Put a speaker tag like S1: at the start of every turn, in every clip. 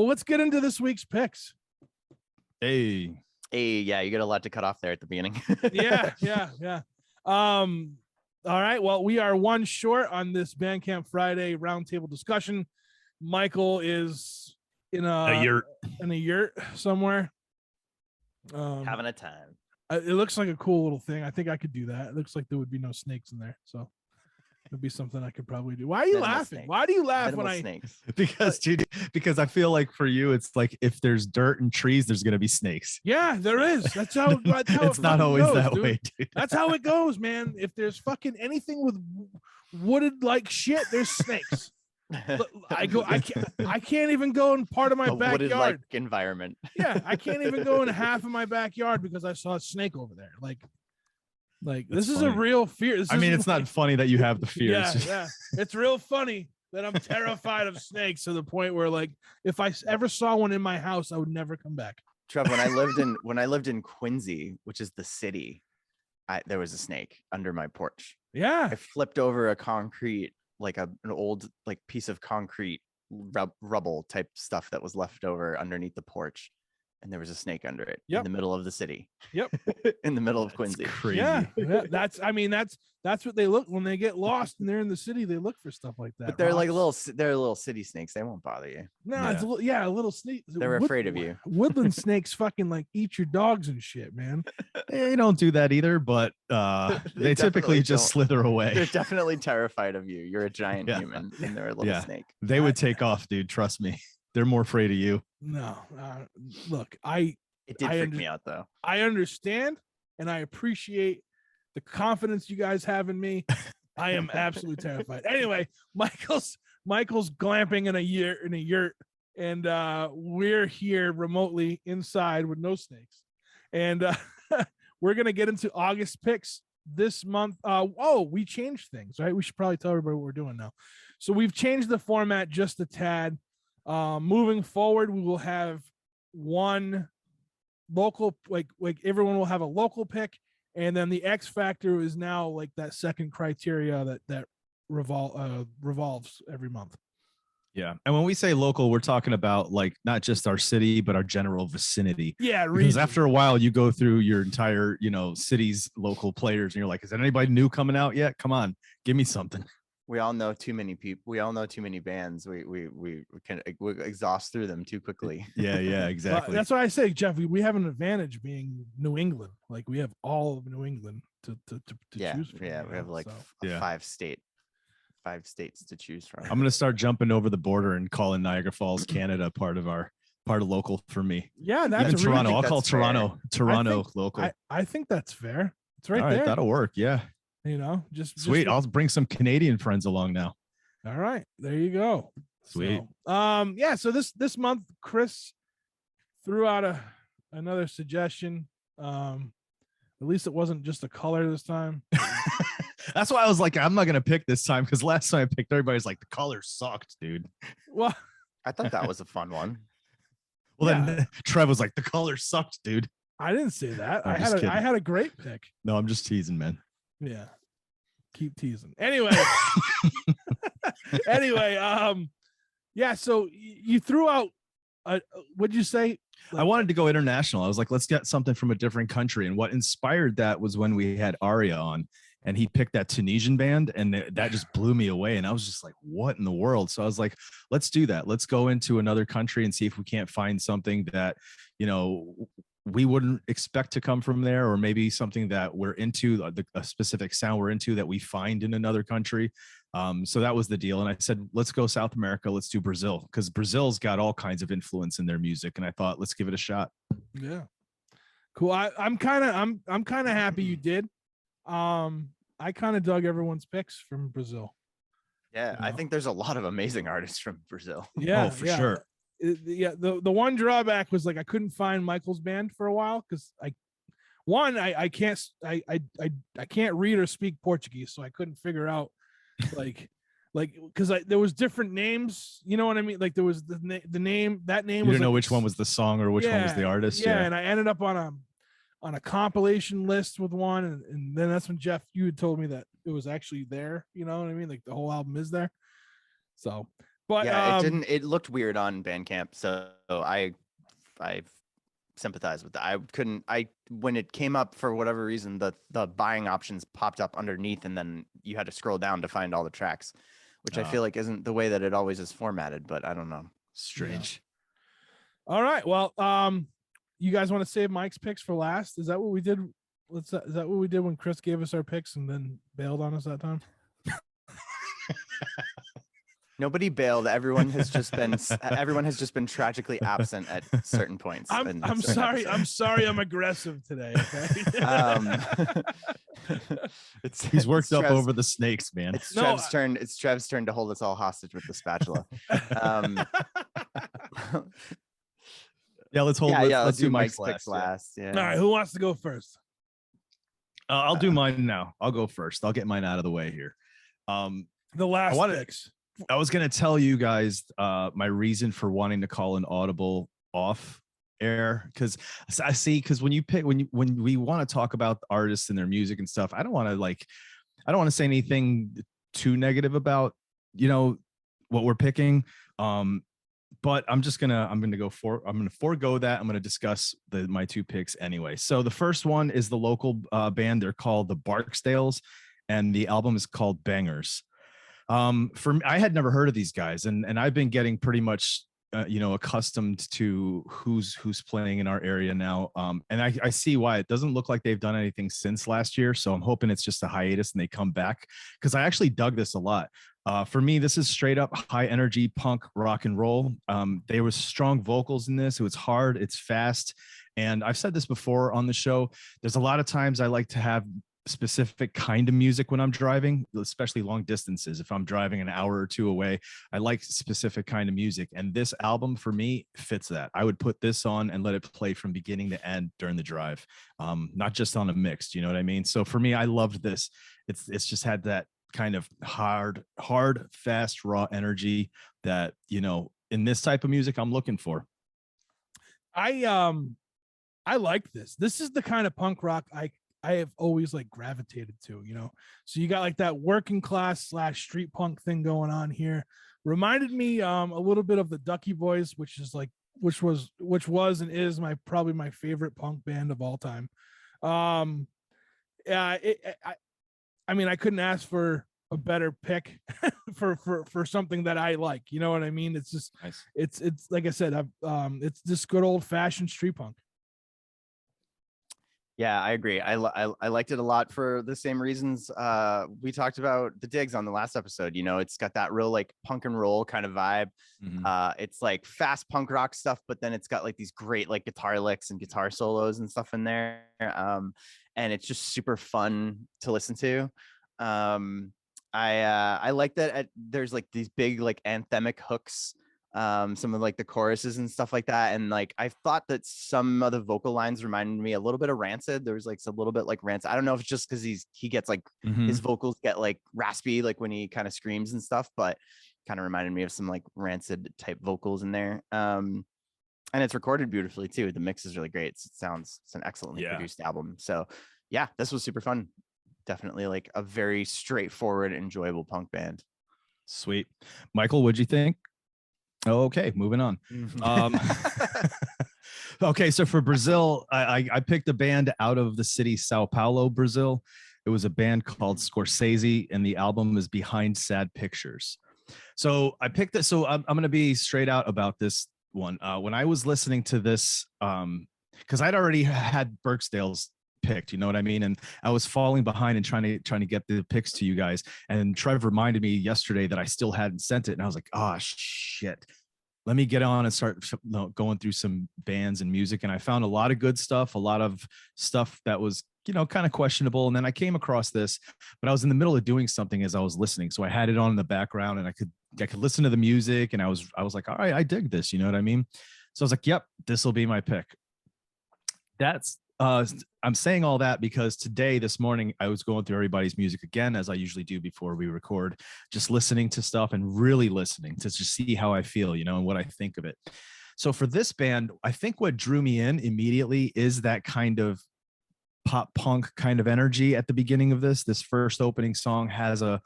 S1: Well, let's get into this week's picks.
S2: Hey,
S3: yeah, you got a lot to cut off there at the beginning.
S1: Yeah. All right. Well, we are one short on this Bandcamp Friday roundtable discussion. Michael is in a yurt somewhere.
S3: Having a time.
S1: It looks like a cool little thing. I think I could do that. It looks like there would be no snakes in there, so it'd be something I could probably do. Why are you laughing?
S3: Snakes.
S1: Why do you laugh
S3: Minimal
S1: when I?
S3: Snakes.
S2: because I feel like for you, it's like if there's dirt and trees, there's gonna be snakes.
S1: Yeah, there is. That's how
S2: it's
S1: it
S2: not always
S1: goes,
S2: that
S1: dude.
S2: way, dude.
S1: That's how it goes, man. If there's fucking anything with wooded like shit, there's snakes. I can't even go in part of my backyard.
S3: Wooded-like environment.
S1: Yeah, I can't even go in half of my backyard because I saw a snake over there. Like this is a real fear.
S2: It's not funny that you have the fear.
S1: Yeah. It's real funny that I'm terrified of snakes to the point where, like, if I ever saw one in my house, I would never come back.
S3: Trev, when I lived in Quincy, which is the city, there was a snake under my porch.
S1: Yeah,
S3: I flipped over a concrete, like an old piece of concrete rubble type stuff that was left over underneath the porch, and there was a snake under it in the middle of the city.
S1: Yep.
S3: In the middle of Quincy.
S2: Crazy.
S1: Yeah. That's what they look when they get lost and they're in the city. They look for stuff like that.
S3: But they're little city snakes. They won't bother you.
S1: No, it's a little snake.
S3: They're afraid of you.
S1: Woodland snakes fucking like eat your dogs and shit, man.
S2: They don't do that either, but they typically just slither away.
S3: They're definitely terrified of you. You're a giant human and they're a little snake.
S2: They would take off, dude. Trust me. They're more afraid of you.
S1: No, look,
S3: it did freak me out though.
S1: I understand and I appreciate the confidence you guys have in me. I am absolutely terrified. Anyway, Michael's glamping in a yurt, and we're here remotely inside with no snakes, and we're gonna get into August picks this month. We changed things, right? We should probably tell everybody what we're doing now. So we've changed the format just a tad. Moving forward, we will have one local, like everyone will have a local pick, and then the X factor is now like that second criteria that revolves every month.
S2: Yeah, and when we say local, we're talking about like not just our city, but our general vicinity.
S1: Yeah,
S2: because after a while, you go through your entire city's local players, and you're like, is there anybody new coming out yet? Come on, give me something.
S3: We all know too many people. We all know too many bands. We can exhaust through them too quickly.
S2: Yeah, exactly.
S1: That's why I say, Jeff, we have an advantage being New England. Like we have all of New England to choose from.
S3: Yeah, we have five states to choose from.
S2: I'm gonna start jumping over the border and calling Niagara Falls, Canada, part of local for me.
S1: Yeah, that's
S2: even Toronto. I'll call Toronto local.
S1: I think that's fair. It's right
S2: all
S1: there.
S2: Right, that'll work. Yeah.
S1: Just
S2: sweet. I'll bring some Canadian friends along now.
S1: All right, there you go.
S2: Sweet.
S1: So this month, Chris threw out another suggestion. At least it wasn't just a color this time.
S2: That's why I was like, I'm not gonna pick this time because last time I picked, everybody's like, the color sucked, dude.
S1: Well,
S3: I thought that was a fun one.
S2: Well, then Trev was like, the color sucked, dude.
S1: I didn't say that. I had a great pick.
S2: No, I'm just teasing, man.
S1: Yeah, keep teasing. Anyway, So you threw out. What'd you say?
S2: I wanted to go international. I was like, let's get something from a different country. And what inspired that was when we had Arya on, and he picked that Tunisian band, and that just blew me away. And I was just like, what in the world? So I was like, let's do that. Let's go into another country and see if we can't find something that we wouldn't expect to come from there, or maybe something that we're into, a specific sound we're into that we find in another country. So that was the deal. And I said, let's go South America. Let's do Brazil, because Brazil's got all kinds of influence in their music. And I thought, let's give it a shot.
S1: Yeah. Cool. I'm kind of happy you did. I kind of dug everyone's picks from Brazil.
S3: Yeah. I think there's a lot of amazing artists from Brazil.
S1: Yeah.
S2: Oh, for sure.
S1: The one drawback was like I couldn't find Michael's band for a while because I can't read or speak Portuguese, so I couldn't figure out because there was different names, you know what I mean? Like there was the name. That name.
S2: You didn't know which one was the song or which one was the artist.
S1: Yeah, and I ended up on a compilation list with one, and then that's when Jeff, you had told me that it was actually there. You know what I mean? Like the whole album is there. So. But
S3: yeah, it didn't. It looked weird on Bandcamp, so I sympathize with that. I couldn't. When it came up for whatever reason, the buying options popped up underneath, and then you had to scroll down to find all the tracks, which I feel like isn't the way that it always is formatted. But I don't know.
S2: Strange.
S1: Yeah. All right. Well, you guys want to save Mike's picks for last? Is that what we did? Is that what we did when Chris gave us our picks and then bailed on us that time?
S3: Nobody bailed. Everyone has just been tragically absent at certain points.
S1: I'm sorry. I'm sorry. I'm aggressive today. Okay.
S2: He's worked up over the snakes, man.
S3: It's Trev's turn. It's Trev's turn to hold us all hostage with the spatula.
S2: Yeah, let's hold. Let's do Mike's
S3: picks last. Yeah.
S1: All right. Who wants to go first?
S2: I'll do mine now. I'll go first. I'll get mine out of the way here.
S1: The last picks.
S2: I was going to tell you guys my reason for wanting to call an audible off air, because when you pick when we want to talk about the artists and their music and stuff, I don't want to say anything too negative about what we're picking. But I'm going to forego that. I'm going to discuss my two picks anyway. So the first one is the local band. They're called the Barksdales, and the album is called Bangers. For me, I had never heard of these guys, and I've been getting pretty much accustomed to who's playing in our area now. And I see why. It doesn't look like they've done anything since last year, so I'm hoping it's just a hiatus and they come back, because I actually dug this a lot. For me, this is straight up high energy punk rock and roll. There was strong vocals in this. It was hard, it's fast, and I've said this before on the show. There's a lot of times I like to have specific kind of music when I'm driving, especially long distances. If I'm driving an hour or two away, I like specific kind of music, and this album for me fits that. I would put this on and let it play from beginning to end during the drive, not just on a mix. You know what I mean? So for me, I loved this. It's just had that kind of hard, fast, raw energy that in this type of music I'm looking for.
S1: I like this. This is the kind of punk rock I have always gravitated to, so you got that working class / street punk thing going on here. Reminded me a little bit of the Ducky Boys, which was and is probably my favorite punk band of all time. Yeah, I mean, I couldn't ask for a better pick for something that I like, you know what I mean? It's just nice. It's like I said, it's just good old fashioned street punk.
S3: Yeah, I agree. I liked it a lot for the same reasons we talked about the Digs on the last episode. It's got that real punk and roll kind of vibe. Mm-hmm. It's fast punk rock stuff, but then it's got these great guitar licks and guitar solos and stuff in there. And it's just super fun to listen to. I like that there's these big anthemic hooks. Some of the choruses and stuff like that, and I thought that some of the vocal lines reminded me a little bit of Rancid. There was a little bit Rancid. I don't know if it's just because he gets mm-hmm. his vocals get raspy when he kind of screams and stuff, but kind of reminded me of some Rancid type vocals in there. And it's recorded beautifully too. The mix is really great. It's an excellently produced album. So yeah, this was super fun. Definitely a very straightforward, enjoyable punk band.
S2: Sweet. Michael, what'd you think? Okay, moving on. Okay, so for Brazil, I picked a band out of the city Sao Paulo, Brazil. It was a band called Scorsese, and the album is Behind Sad Pictures. So I picked it. So I'm going to be straight out about this one. When I was listening to this, because I'd already had Barksdale's picked, you know what I mean? And I was falling behind and trying to get the picks to you guys. And Trev reminded me yesterday that I still hadn't sent it. And I was like, oh shit, let me get on and start going through some bands and music. And I found a lot of good stuff, a lot of stuff that was, kind of questionable. And then I came across this, but I was in the middle of doing something as I was listening. So I had it on in the background and I could listen to the music. And I was like, all right, I dig this. You know what I mean? So I was like, yep, this will be my pick. I'm saying all that because this morning, I was going through everybody's music again, as I usually do before we record, just listening to stuff and really listening to just see how I feel, and what I think of it. So for this band, I think what drew me in immediately is that kind of pop punk kind of energy at the beginning of this. This first opening song has a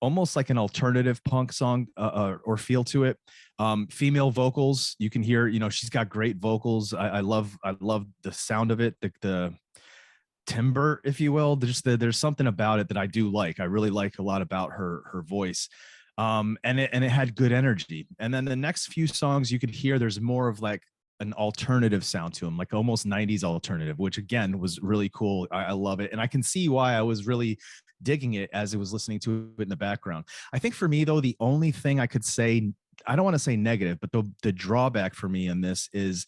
S2: almost like an alternative punk song or feel to it. Female vocals, you can hear, she's got great vocals. I love the sound of it, the timbre, if you will. There's something about it that I do like. I really like a lot about her voice. And it had good energy. And then the next few songs you could hear there's more of like an alternative sound to them, like almost 90s alternative, which again was really cool. I love it. And I can see why I was really digging it as I was listening to it in the background. I think for me though, the only thing I could say, I don't want to say negative, but the drawback for me in this is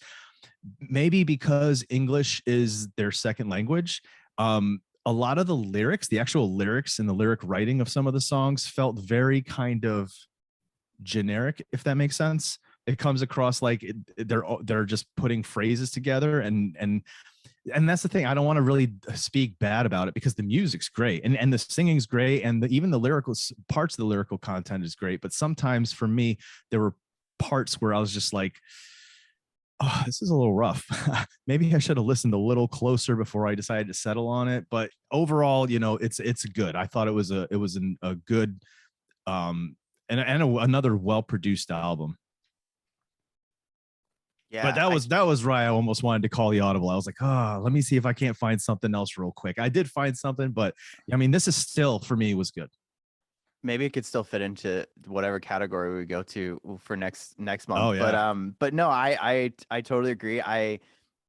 S2: maybe because English is their second language. A lot of the lyrics, the actual lyrics and the lyric writing of some of the songs felt very kind of generic, if that makes sense. It comes across like they're just putting phrases together, and that's the thing. I don't want to really speak bad about it because the music's great and the singing's great, and even the lyrical parts of the lyrical content is great. But sometimes for me, there were parts where I was just like, oh, this is a little rough. Maybe I should have listened a little closer before I decided to settle on it. But overall, it's good. I thought it was a good and another well-produced album. Yeah, but that was why I almost wanted to call the audible. I was like, let me see if I can't find something else real quick. I did find something, but I mean, this is still for me was good.
S3: Maybe it could still fit into whatever category we go to for next month.
S2: Oh, yeah.
S3: But no, I totally agree. I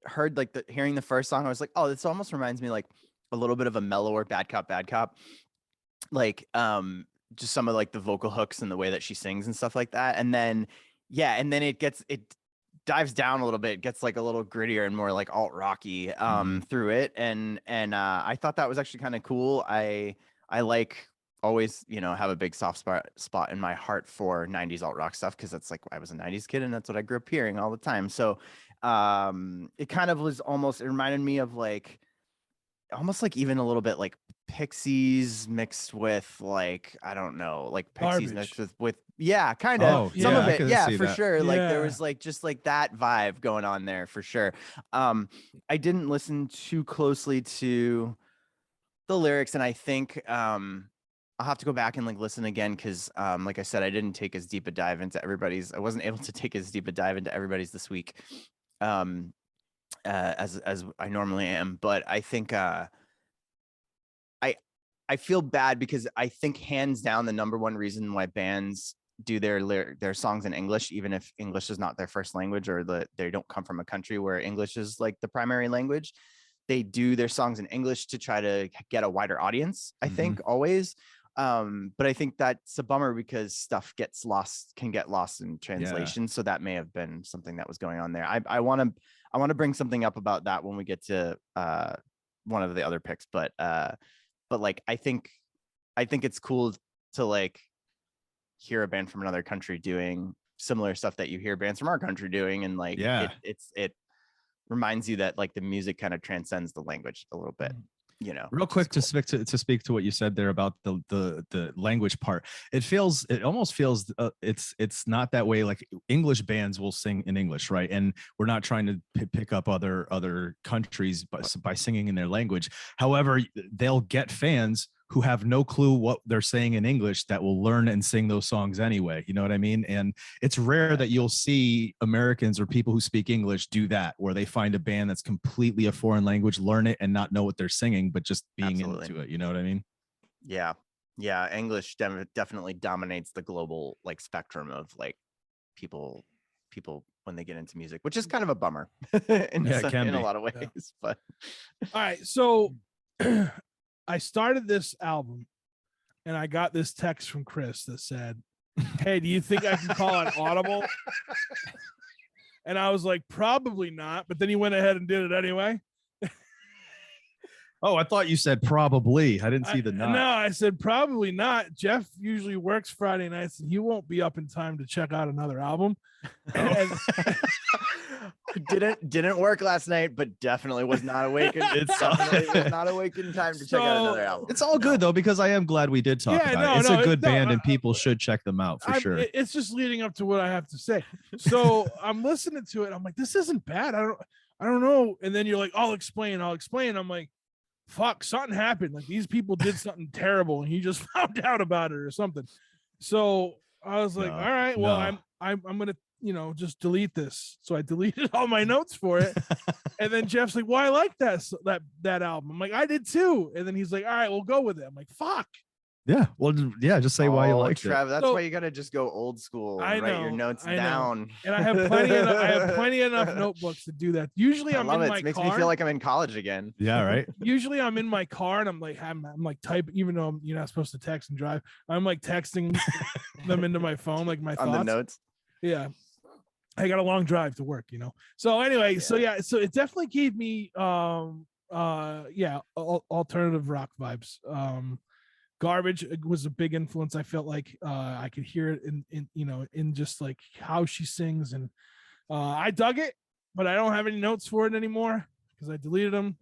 S3: heard like hearing the first song, I was like, oh, this almost reminds me like a little bit of a mellower Bad Cop. Like just some of like the vocal hooks and the way that she sings and stuff like that. And then it dives down a little bit, gets like a little grittier and more like alt rocky through it. And I thought that was actually kind of cool. I like always, have a big soft spot in my heart for 90s alt rock stuff, because that's like I was a 90s kid and that's what I grew up hearing all the time. So it kind of was it reminded me of like almost like even a little bit like Pixies mixed with like, I don't know, like Pixies
S1: Garbage.
S3: mixed with yeah, kind of some of it. Yeah, for sure.
S1: Yeah.
S3: Like there was like just like that vibe going on there for sure. I didn't listen too closely to the lyrics, and I think I'll have to go back and like listen again, because like I said, I didn't take as deep a dive into everybody's. I wasn't able to take as deep a dive into everybody's this week as I normally am. But I think I feel bad, because I think hands down the number one reason why bands do their songs in English, even if English is not their first language, or they don't come from a country where English is like the primary language, they do their songs in English to try to get a wider audience, I think, always. But I think that's a bummer, because stuff can get lost in translation. Yeah. So that may have been something that was going on there. I want to bring something up about that when we get to one of the other picks, but like I think it's cool to like hear a band from another country doing similar stuff that you hear bands from our country doing, and like it reminds you that like the music kind of transcends the language a little bit.
S2: Real quick, cool. to speak to what you said there about the language part, it almost feels it's not that way. Like English bands will sing in English, right? And we're not trying to pick up other countries by singing in their language. However, they'll get fans who have no clue what they're saying in English that will learn and sing those songs anyway. You know what I mean? And it's rare that you'll see Americans or people who speak English do that, where they find a band that's completely a foreign language, learn it and not know what they're singing, but just being into it. You know what I mean?
S3: Yeah. Yeah. English definitely dominates the global like spectrum of like people when they get into music, which is kind of a bummer in a lot of ways. Yeah. But
S1: all right. So I started this album and I got this text from Chris that said, "Hey, do you think I can call it audible?" And I was like, probably not. But then he went ahead and did it anyway.
S2: Oh, I thought you said probably. I didn't see the not.
S1: No, I said probably not. Jeff usually works Friday nights and he won't be up in time to check out another album.
S3: Didn't work last night, but definitely was not awake. Definitely was not awake in time to check out another album.
S2: It's all good though, because I am glad we did talk about it. It's a good band, and people should check them out for sure.
S1: It's just leading up to what I have to say. So I'm listening to it. I'm like, this isn't bad. I don't know. And then you're like, I'll explain. I'm like, fuck, something happened. Like these people did something terrible and he just found out about it or something. So I was like,
S2: No,
S1: all right, well,
S2: no.
S1: I'm gonna, just delete this. So I deleted all my notes for it. And then Jeff's like, well, I like that album. I'm like, I did too. And then he's like, all right, we'll go with it. I'm like, fuck.
S2: Yeah. Well, yeah. Just say why you liked
S3: Trev,
S2: it.
S3: that's
S1: So-
S3: why you gotta just go old school.
S1: I
S3: Write your
S1: know,
S3: notes
S1: I know.
S3: down.
S1: And I have plenty enough notebooks to do that. Usually
S3: I
S1: I'm
S3: love
S1: in
S3: it.
S1: my
S3: It makes
S1: car.
S3: me feel like I'm in college again.
S2: Yeah. Right.
S1: Usually I'm in my car and I'm like typing, even though you're not supposed to text and drive. I'm like texting them into my phone, like my
S3: On
S1: thoughts.
S3: the notes.
S1: Yeah. I got a long drive to work, So anyway, so it definitely gave me alternative rock vibes. Garbage was a big influence. I felt like I could hear it in just like how she sings, and I dug it, but I don't have any notes for it anymore because I deleted them.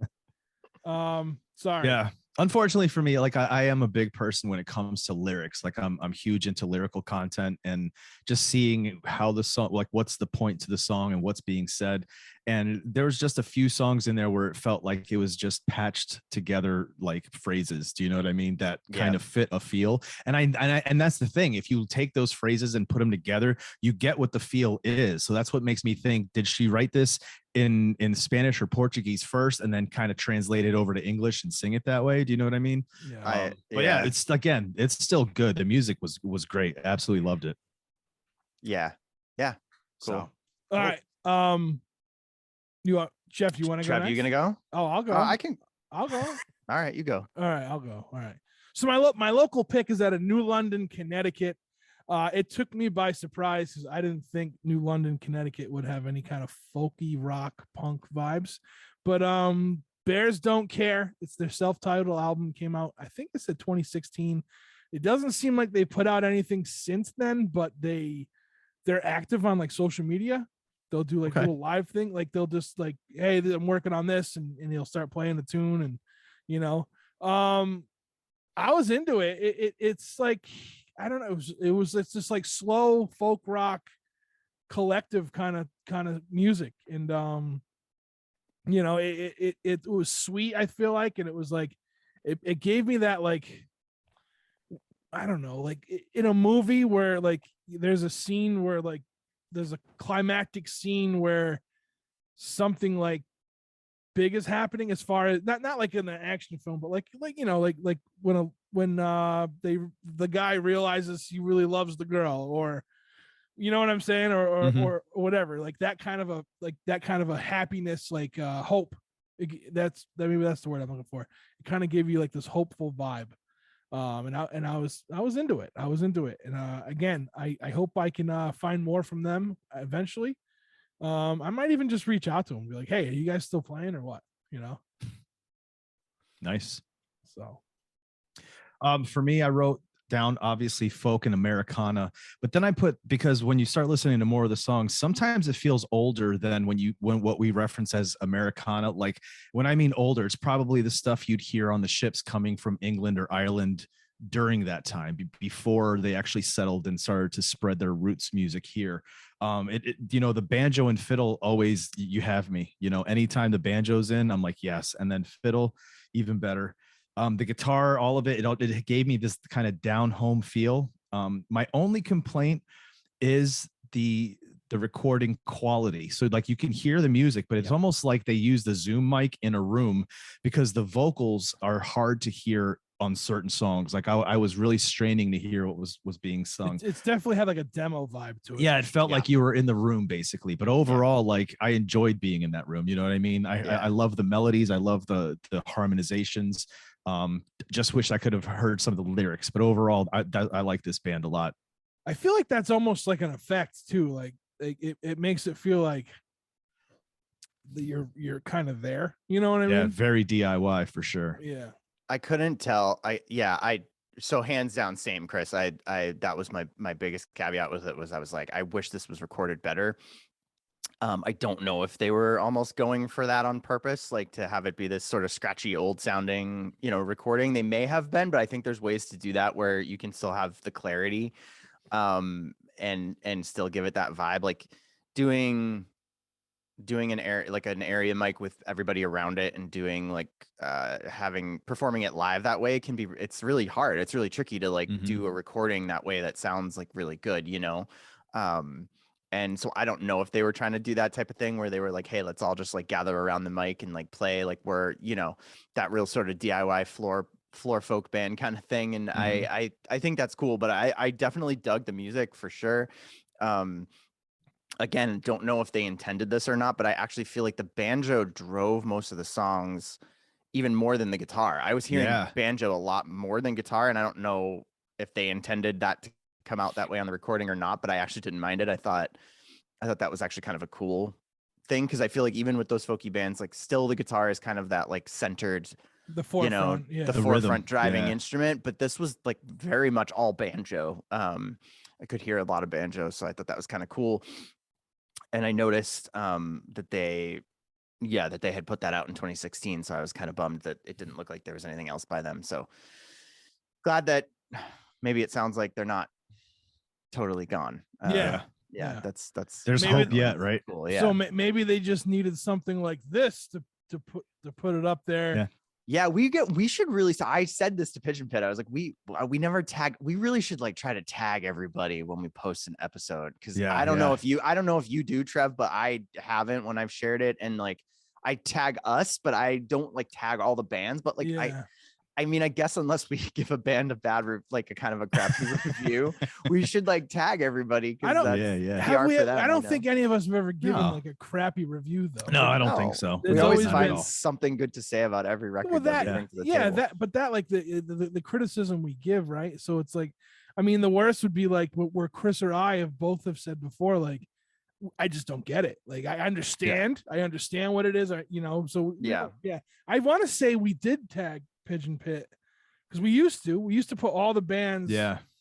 S1: Sorry.
S2: Yeah. Unfortunately for me, like I am a big person when it comes to lyrics. Like I'm huge into lyrical content and just seeing how the song, like what's the point to the song and what's being said. And there was just a few songs in there where it felt like it was just patched together like phrases. Do you know what I mean? That kind of fit a feel. And that's the thing. If you take those phrases and put them together, you get what the feel is. So that's what makes me think, did she write this in Spanish or Portuguese first and then kind of translate it over to English and sing it that way? Do you know what I mean?
S1: Yeah.
S2: But yeah, it's still good. The music was great. Absolutely loved it.
S3: Yeah. Cool.
S2: So
S1: All right. Jeff, you want to go
S3: Trev,
S1: next?
S3: you gonna go?
S1: Oh, I'll go. I'll go.
S3: All right, you go.
S1: All right, I'll go. All right. So my local pick is out of New London, Connecticut. It took me by surprise because I didn't think New London, Connecticut would have any kind of folky rock punk vibes. But Bears Don't Care. It's their self-titled album, came out, I think it said 2016. It doesn't seem like they put out anything since then, but they're active on like social media. They'll do like a little live thing. Like they'll just like, hey, I'm working on this, and they'll start playing the tune, and I was into it. It's like, I don't know. It's just like slow folk rock collective kind of music. And, it was sweet, I feel like. And it was like, it gave me that, like, I don't know, like in a movie where like there's a scene where like there's a climactic scene where something like big is happening, as far as not like in an action film, but like when the guy realizes he really loves the girl, or you know what I'm saying, or whatever, like that kind of a happiness, like hope. Maybe that's the word I'm looking for. It kind of gave you like this hopeful vibe. And I was into it. And again, I hope I can find more from them eventually. I might even just reach out to them and be like, hey, are you guys still playing or what?
S2: Nice.
S1: So
S2: for me, I wrote down obviously folk and Americana, but then I put, because when you start listening to more of the songs, sometimes it feels older than when what we reference as Americana. Like when I mean older, it's probably the stuff you'd hear on the ships coming from England or Ireland during that time, before they actually settled and started to spread their roots music here. The banjo and fiddle, always, you have me, anytime the banjo's in, I'm like, yes. And then fiddle, even better. The guitar, all of it gave me this kind of down home feel. My only complaint is the recording quality. So like you can hear the music, but it's almost like they use the Zoom mic in a room, because the vocals are hard to hear on certain songs. Like I was really straining to hear what was being sung.
S1: It's definitely had like a demo vibe to it.
S2: Yeah, it felt like you were in the room basically. But overall, like I enjoyed being in that room. You know what I mean? I love the melodies. I love the harmonizations. Just wish I could have heard some of the lyrics. But overall, I like this band a lot.
S1: I feel like that's almost like an effect too. Like it makes it feel like you're kind of there. You know what I mean?
S2: Yeah, very DIY for sure.
S1: Yeah.
S3: I couldn't tell. So hands down, same, Chris. I that was my biggest caveat with it, was I was like, I wish this was recorded better. I don't know if they were almost going for that on purpose, like to have it be this sort of scratchy, old sounding, recording. They may have been, but I think there's ways to do that where you can still have the clarity, and still give it that vibe. Like doing doing an area mic with everybody around it and doing like performing it live that way it's really hard. It's really tricky to like do a recording that way that sounds like really good, you know. And so I don't know if they were trying to do that type of thing where they were like, hey, let's all just like gather around the mic and like play like we're, you know, that real sort of DIY floor folk band kind of thing. And I think that's cool, but I definitely dug the music for sure. Again, don't know if they intended this or not, but I actually feel like the banjo drove most of the songs even more than the guitar. I was hearing banjo a lot more than guitar, and I don't know if they intended that to come out that way on the recording or not, but I actually didn't mind it. I thought that was actually kind of a cool thing, because I feel like even with those folky bands, like still the guitar is kind of that like centered,
S1: the forefront,
S3: the forefront driving instrument, but this was like very much all banjo. I could hear a lot of banjo, so I thought that was kind of cool. And I noticed that they had put that out in 2016, so I was kind of bummed that it didn't look like there was anything else by them. So glad that maybe it sounds like they're not totally gone. That's
S2: there's hope yet, right?
S3: Cool. Yeah.
S1: So maybe they just needed something like this to put it up there.
S3: Yeah, we should really. So I said this to Pigeon Pit. I was like, we never tag. We really should like try to tag everybody when we post an episode, because I don't know if you do, Trev, but I haven't when I've shared it. And like I tag us, but I don't like tag all the bands. But like I mean, I guess unless we give a band a bad like a kind of a crappy review, we should like tag everybody.
S1: I don't think any of us have ever given like a crappy review though.
S2: No, I don't think so.
S3: We always find something good to say about every record that we bring to the table.
S1: That like the criticism we give, right? So it's like, I mean, the worst would be like where Chris or I both have said before, like, I just don't get it. Like, I understand what it is. So I want to say we did tag Pigeon Pit, because we used to put all the bands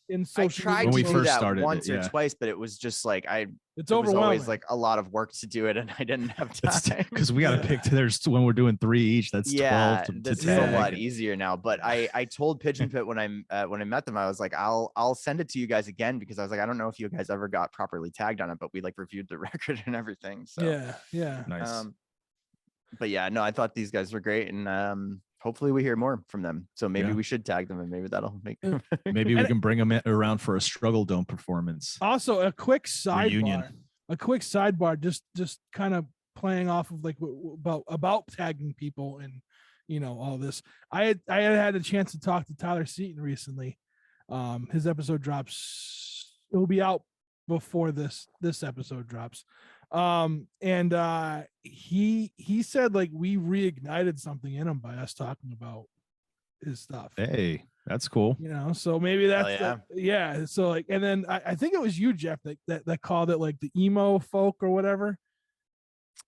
S1: in social
S3: media. I tried
S2: when we
S3: to
S2: first
S3: do that
S2: started
S3: once or twice, but it was just like
S1: it's overwhelming.
S3: Was always like a lot of work to do it, and I didn't have time,
S2: because we got to pick. There's when we're doing 3 each, that's 12 to
S3: this is
S2: tag.
S3: a lot easier now. But I told Pigeon Pit when I met them, I was like, I'll send it to you guys again, because I was like, I don't know if you guys ever got properly tagged on it, but we like reviewed the record and everything. So
S2: Nice.
S3: But yeah, no, I thought these guys were great, and hopefully we hear more from them. So maybe we should tag them, and maybe that'll make
S2: maybe we can bring them around for a Struggle Dome performance.
S1: Also, a quick sidebar, just kind of playing off of like about tagging people and all this. I had a chance to talk to Tyler Seaton recently. His episode drops. It will be out before this episode drops. He said like we reignited something in him by us talking about his stuff.
S2: Hey, that's cool.
S1: So maybe that's so like, and then I think it was you, Jeff, that called it like the emo folk or whatever.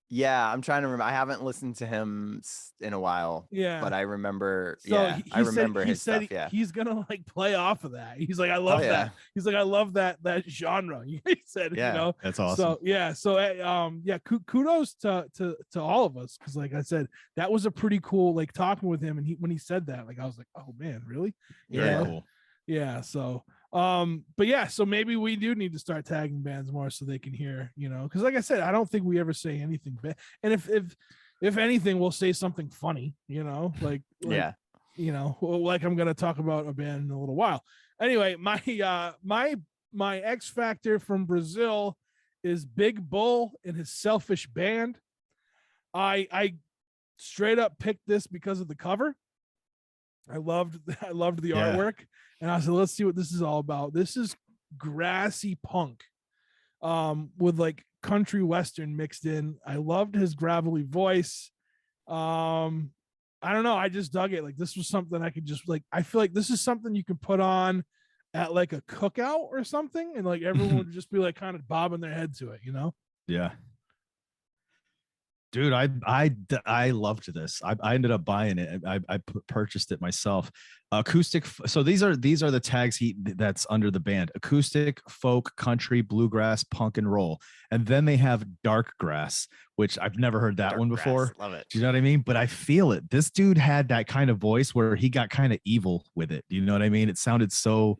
S3: Yeah, I'm trying to remember. I haven't listened to him in a while.
S1: Yeah,
S3: but I remember.
S1: So
S3: I remember his stuff. Yeah,
S1: he's gonna like play off of that. He's like, I love that. He's like, I love that genre. He said,
S2: that's awesome.
S1: Kudos to all of us, because like I said, that was a pretty cool like talking with him, and when he said that, like I was like, oh man, really?
S2: Cool.
S1: Yeah. So so maybe we do need to start tagging bands more so they can hear, because like I said, I don't think we ever say anything bad. And if anything, we'll say something funny, like I'm going to talk about a band in a little while. Anyway, my X Factor from Brazil is Big Bull and his Selfish Band. I straight up picked this because of the cover. I loved the artwork, and I said, let's see what this is all about. This is grassy punk with like country western mixed in. I loved his gravelly voice. I don't know, I just dug it. Like, this was something I could just like, I feel like this is something you could put on at like a cookout or something, and like everyone would just be like kind of bobbing their head to it,
S2: Yeah. Dude, I loved this. I ended up buying it. I purchased it myself. Acoustic. So these are the tags that's under the band: acoustic, folk, country, bluegrass, punk, and roll. And then they have dark grass, which I've never heard that
S3: Dark
S2: one
S3: grass,
S2: before.
S3: love it.
S2: Do you know what I mean? But I feel it. This dude had that kind of voice where he got kind of evil with it. Do you know what I mean? It sounded so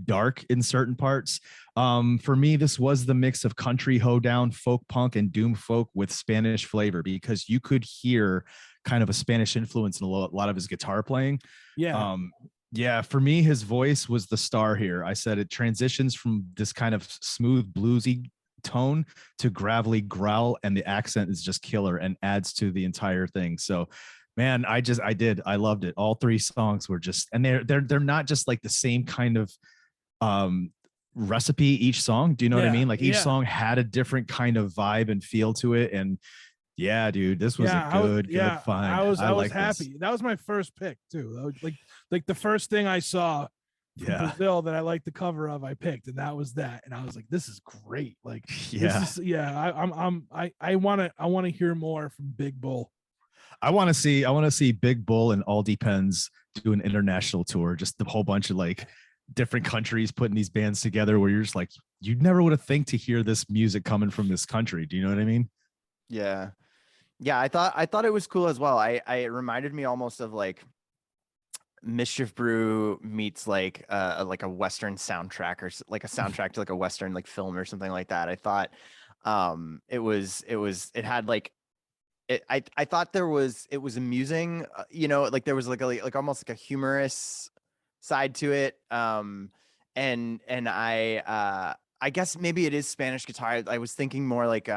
S2: dark in certain parts. For me, this was the mix of country, hoedown, folk punk, and doom folk with Spanish flavor, because you could hear kind of a Spanish influence in a lot of his guitar playing.
S1: Yeah.
S2: Yeah, for me, his voice was the star here. I said it transitions from this kind of smooth bluesy tone to gravelly growl, and the accent is just killer and adds to the entire thing. So man, I loved it. All three songs were just, and they're not just like the same kind of recipe each song. Do you know what I mean? Like each song had a different kind of vibe and feel to it. And yeah, dude, this was a good find.
S1: I was
S2: like
S1: happy.
S2: this.
S1: That was my first pick too. That was like the first thing I saw from Brazil that I liked the cover of, I picked, and that was that. And I was like, this is great. Like, this is, I want to hear more from Big Bull.
S2: I want to see Big Bull and All Depends do an international tour, just a whole bunch of like different countries putting these bands together, where you're just like, you never would have think to hear this music coming from this country. Do you know what I mean?
S3: Yeah. Yeah, I thought it was cool as well. It reminded me almost of like Mischief Brew meets like a Western soundtrack, or like a soundtrack to like a Western like film or something like that. I thought it had like I thought it was amusing, like there was like almost like a humorous side to it. And I guess maybe it is Spanish guitar. I was thinking more like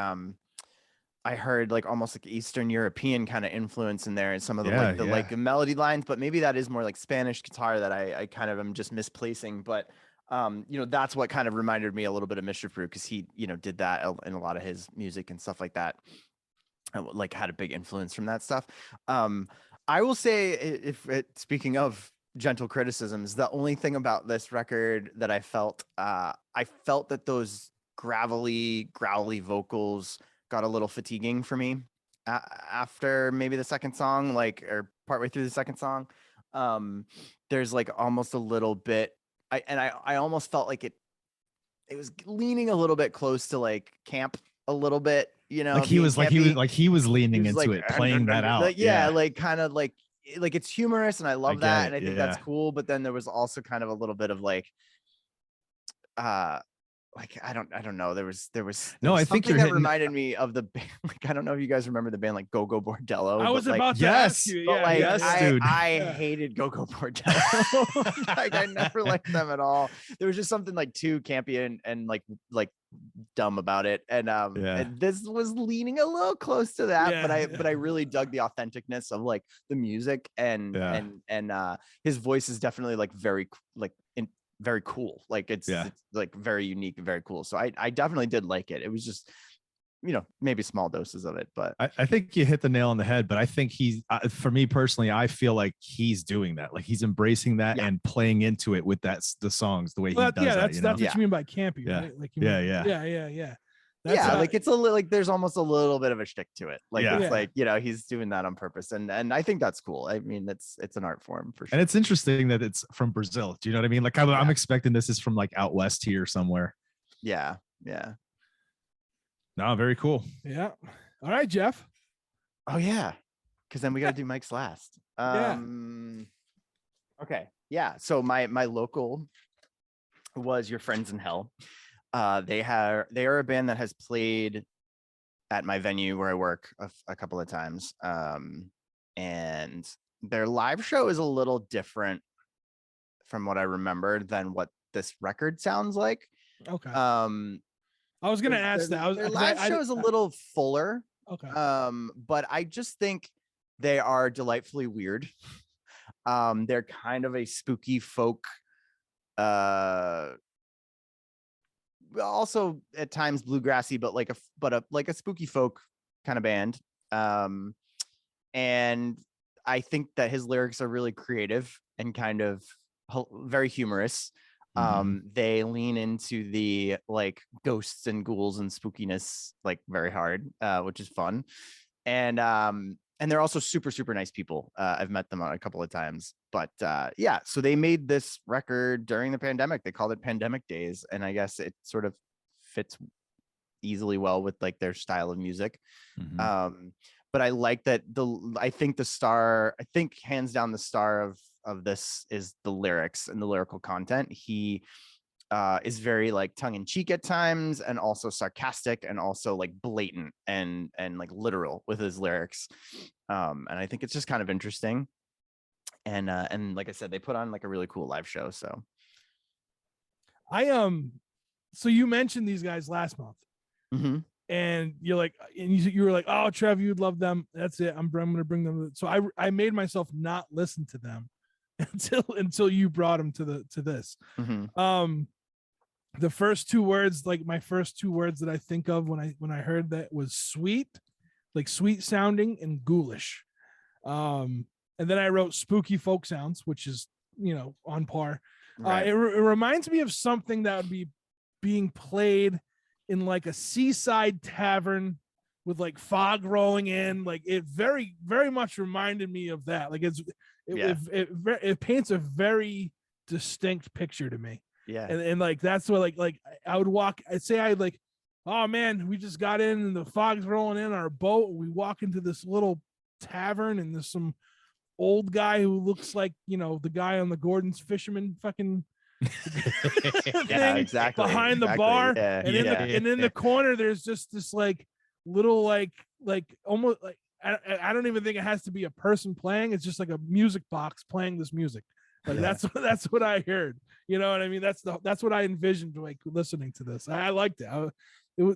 S3: I heard like almost like Eastern European kind of influence in there, and some of the like melody lines, but maybe that is more like Spanish guitar that I kind of am just misplacing. But that's what kind of reminded me a little bit of Mischief Brew, because he did that in a lot of his music and stuff like that. Like had a big influence from that stuff. I will say, speaking of gentle criticisms, the only thing about this record that I felt that those gravelly, growly vocals got a little fatiguing for me after maybe the second song, or partway through the second song. There's like almost a little bit, I almost felt like it was leaning a little bit close to like camp a little bit,
S2: like he was leaning into it, playing that out.
S3: Like kind of like it's humorous, and I love that, and I think that's cool. But then there was also kind of a little bit of like I don't know. There was
S2: I think
S3: that reminded me of the band. Like, I don't know if you guys remember the band like Go Go Bordello.
S1: I was about to ask you.
S3: Dude. I hated Go Go Bordello. Like I never liked them at all. There was just something like too campy and like dumb about it. And and this was leaning a little close to that, but I really dug the authenticness of like the music, and his voice is definitely like very very cool. Like it's like very unique and very cool. So I definitely did like it. It was just, maybe small doses of it, but
S2: I think you hit the nail on the head. But I think he's, for me personally, I feel like he's doing that. Like he's embracing that and playing into it with the songs, the way he does that.
S1: That's what you mean by campy, right? Like
S3: like it's a little like there's almost a little bit of a shtick to it. Like it's like he's doing that on purpose, and I think that's cool. I mean, it's an art form for sure.
S2: And it's interesting that it's from Brazil. Do you know what I mean? Like I'm expecting this is from like out west here somewhere.
S3: Yeah.
S2: No, very cool.
S1: Yeah. All right, Jeff.
S3: Oh yeah, because then we got to do Mike's last. Okay. Yeah. So my local was Your Friends in Hell. They are a band that has played at my venue where I work a couple of times. And their live show is a little different from what I remember than what this record sounds like.
S1: Okay. I was gonna ask that.
S3: Their live show is a little fuller.
S1: Okay.
S3: But I just think they are delightfully weird. They're kind of a spooky folk, also at times bluegrassy, but like a spooky folk kind of band. And I think that his lyrics are really creative and kind of very humorous. They lean into the like ghosts and ghouls and spookiness like very hard, which is fun. And and they're also super, super nice people. I've met them a couple of times, but yeah, so they made this record during the pandemic. They called it Pandemic Days, and I guess it sort of fits easily well with like their style of music. But I like that I think hands down the star of this is the lyrics and the lyrical content. He is very like tongue-in-cheek at times, and also sarcastic, and also like blatant and like literal with his lyrics. And I think it's just kind of interesting. And like I said, they put on like a really cool live show. So
S1: so you mentioned these guys last month, and you were like, oh, Trev, you'd love them. That's it. I'm gonna bring them. So I made myself not listen to them until you brought them to this. The first two words, like my first two words that I think of when I heard that was sweet, like sweet sounding, and ghoulish. And then I wrote spooky folk sounds, which is, on par. Right. It reminds me of something that would be being played in like a seaside tavern with like fog rolling in. Like it very, very much reminded me of that. Like it paints a very distinct picture to me. Yeah. And like, that's what, like I would walk, I'd say I'd like, oh man, we just got in and the fog's rolling in our boat. We walk into this little tavern, and there's some old guy who looks like, the guy on the Gordon's Fisherman fucking
S3: yeah, exactly,
S1: behind the bar. Yeah, and in the corner, there's just this like little, like almost like, I don't even think it has to be a person playing. It's just like a music box playing this music. Like that's what I heard. You know what I mean? That's what I envisioned like listening to this. I liked it.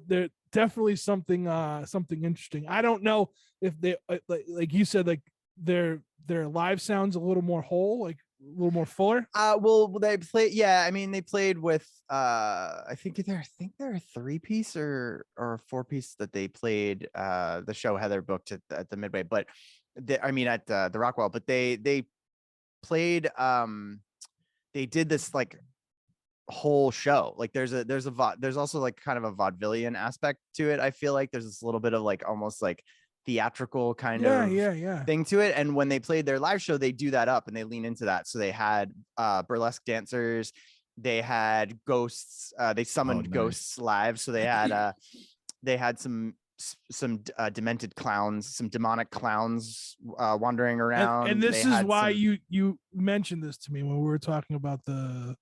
S1: There definitely something interesting. I don't know if they like you said, like their live sounds a little more whole, like a little more fuller.
S3: Well, they played. Yeah, I mean, they played with. I think they're a 3-piece or a 4-piece that they played. The show Heather booked at the Midway, but at the Rockwell. But they played. They did this like whole show. Like there's also like kind of a vaudevillian aspect to it. I feel like there's this little bit of like almost like theatrical kind of thing to it. And when they played their live show, they do that up and they lean into that. So they had burlesque dancers, they had ghosts, they summoned ghosts live. So they had some demented clowns, some demonic clowns wandering around.
S1: And this is why you mentioned this to me when we were talking about the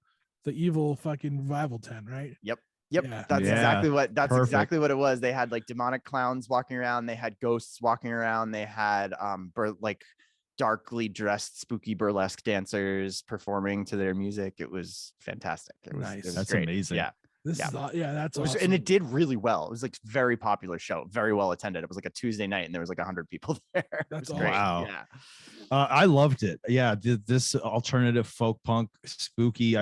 S1: evil fucking revival tent, right?
S3: Yep. That's exactly what it was. They had like demonic clowns walking around, they had ghosts walking around, they had like darkly dressed spooky burlesque dancers performing to their music. It was fantastic.
S1: Nice.
S3: It was
S2: that's
S3: great.
S2: amazing.
S1: That's awesome.
S3: And it did really well. It was like very popular show, very well attended. It was like a Tuesday night and there was like 100 people there.
S1: That's
S3: great.
S2: Wow.
S3: Yeah.
S2: I loved it. Yeah, this alternative folk punk spooky.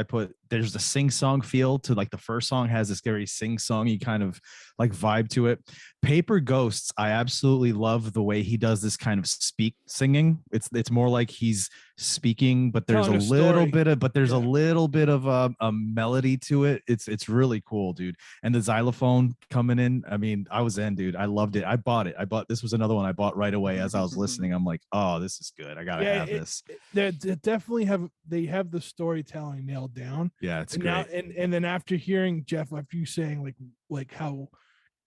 S2: There's a sing-song feel to like the first song has this very sing-songy kind of like vibe to it. Paper Ghosts, I absolutely love the way he does this kind of singing. It's more like he's speaking, but there's a little bit of a melody to it. It's really cool, dude. And the xylophone coming in. I mean, I was in, dude. I loved it. I bought it. This was another one I bought right away as I was listening. I'm like, oh, this is good. I gotta have this.
S1: They definitely have the storytelling nailed down.
S2: Yeah, it's great.
S1: Now, and then after hearing Jeff, after you saying like how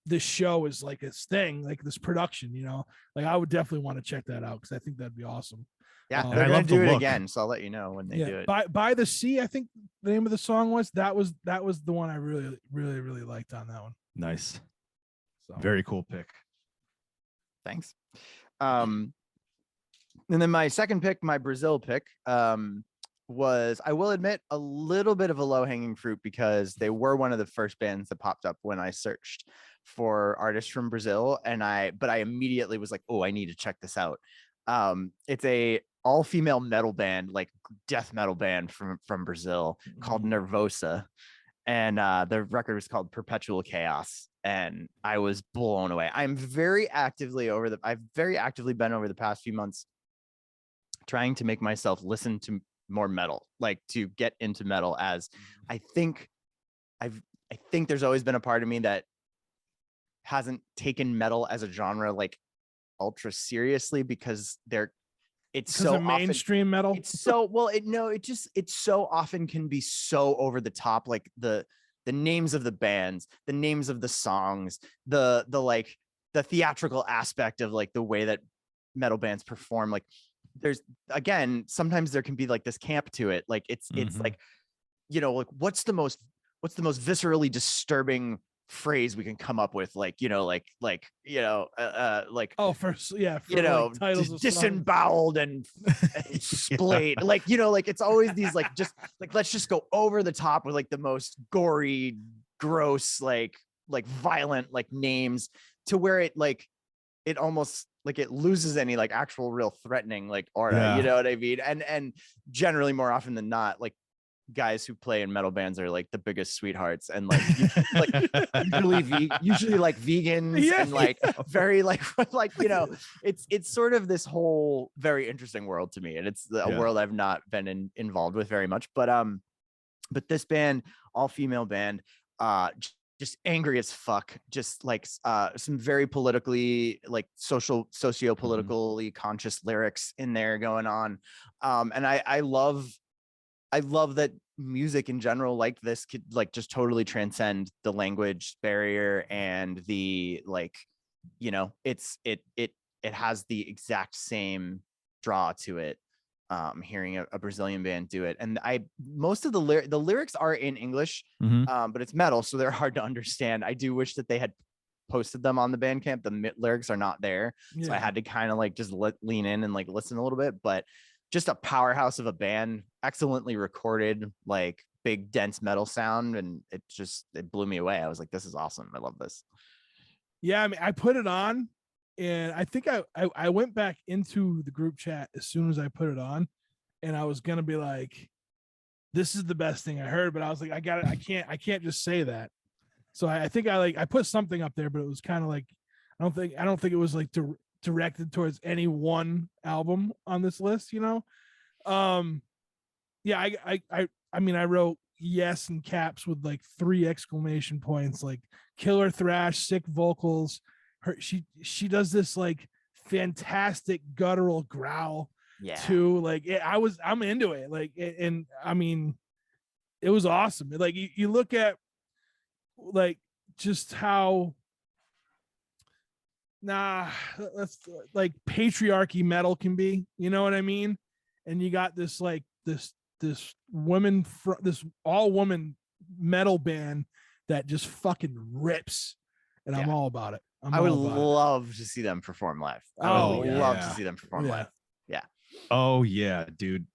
S1: this show is like this thing, like this production, like I would definitely want to check that out because I think that'd be awesome.
S3: Yeah, they're gonna do it again, so I'll let you know when they do it.
S1: By the Sea, I think the name of the song was. That was the one I really, really, really liked on that one.
S2: Nice. So. Very cool pick.
S3: Thanks. And then my second pick, my Brazil pick, was, I will admit, a little bit of a low-hanging fruit because they were one of the first bands that popped up when I searched for artists from Brazil, but I immediately was like, oh, I need to check this out. It's a all-female metal band, like death metal band from Brazil called Nervosa, and the record was called Perpetual Chaos, and I was blown away. I've very actively been over the past few months trying to make myself listen to more metal, like to get into metal, as I think there's always been a part of me that hasn't taken metal as a genre like ultra seriously because it's
S1: Because
S3: so
S1: of mainstream metal.
S3: it's so well it so often can be so over the top, like the names of the bands, the names of the songs, the like the theatrical aspect of like the way that metal bands perform. Like there's, again, sometimes there can be like this camp to it. Like it's like, you know, like what's the most viscerally disturbing phrase we can come up with, like, you know, like you know, like,
S1: Oh, for you
S3: know,
S1: like titles of songs.
S3: disemboweled and splayed, like, you know, like it's always these like, just like, let's just go over the top with like the most gory, gross, like violent like names, to where it almost like it loses any like actual real threatening like aura, you know what I mean? And generally, more often than not, like guys who play in metal bands are like the biggest sweethearts, and like usually like vegans, and like very like you know, it's sort of this whole very interesting world to me, and it's a world I've not been involved with very much. But this band, all female band, just angry as fuck, just like some very politically, like socio-politically conscious lyrics in there going on, and I love that music in general like this could like just totally transcend the language barrier, and the like, you know, it has the exact same draw to it. Hearing a Brazilian band do it, and most of the lyrics are in English, but it's metal, so they're hard to understand. I do wish that they had posted them on the Bandcamp. The lyrics are not there, so I had to kind of like just lean in and like listen a little bit. But just a powerhouse of a band, excellently recorded, like big dense metal sound, and it blew me away. I was like, this is awesome. I love this.
S1: Yeah, I mean, I put it on, and I think I went back into the group chat as soon as I put it on, and I was gonna be like, this is the best thing I heard, but I was like, I can't just say that. So I think I put something up there, but it was kind of like, I don't think it was like directed towards any one album on this list, you know. Yeah, I mean, I wrote yes in caps with like 3 exclamation points, like killer thrash, sick vocals. She does this like fantastic guttural growl too. Like I'm into it. Like, and I mean, it was awesome. Like you look at like just how that's like patriarchy metal can be, you know what I mean? And you got this like this woman, this all woman metal band that just fucking rips, and I'm all about it.
S3: I would love to see them perform live. I would love to see them perform live. Yeah.
S2: Oh yeah, dude.